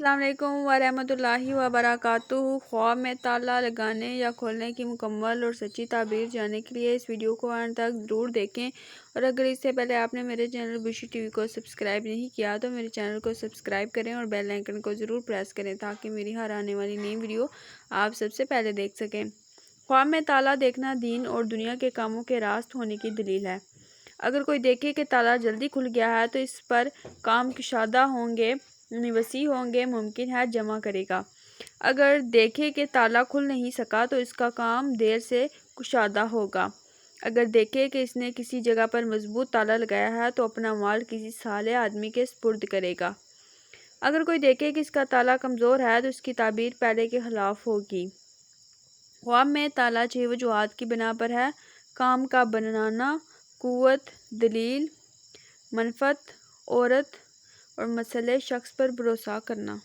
السلام علیکم ورحمۃ اللہ وبرکاتہ۔ خواب میں تالا لگانے یا کھولنے کی مکمل اور سچی تعبیر جاننے کے لیے اس ویڈیو کو آخر تک ضرور دیکھیں، اور اگر اس سے پہلے آپ نے میرے چینل بشی ٹی وی کو سبسکرائب نہیں کیا تو میرے چینل کو سبسکرائب کریں اور بیل آئیکن کو ضرور پریس کریں تاکہ میری ہر آنے والی نئی ویڈیو آپ سب سے پہلے دیکھ سکیں۔ خواب میں تالا دیکھنا دین اور دنیا کے کاموں کے راست ہونے کی دلیل ہے۔ اگر کوئی دیکھے کہ تالا جلدی کھل گیا ہے تو اس پر کام کشادہ ہوں گے، وسیع ہوں گے، ممکن ہے جمع کرے گا۔ اگر دیکھے کہ تالا کھل نہیں سکا تو اس کا کام دیر سے کشادہ ہوگا۔ اگر دیکھے کہ اس نے کسی جگہ پر مضبوط تالا لگایا ہے تو اپنا مال کسی صالح آدمی کے سپرد کرے گا۔ اگر کوئی دیکھے کہ اس کا تالا کمزور ہے تو اس کی تعبیر پہلے کے خلاف ہوگی۔ خواب میں تالا 6 وجوہات کی بنا پر ہے: کام کا بنانا، قوت، دلیل، منفعت، عورت اور مسئلہ شخص پر بھروسہ کرنا۔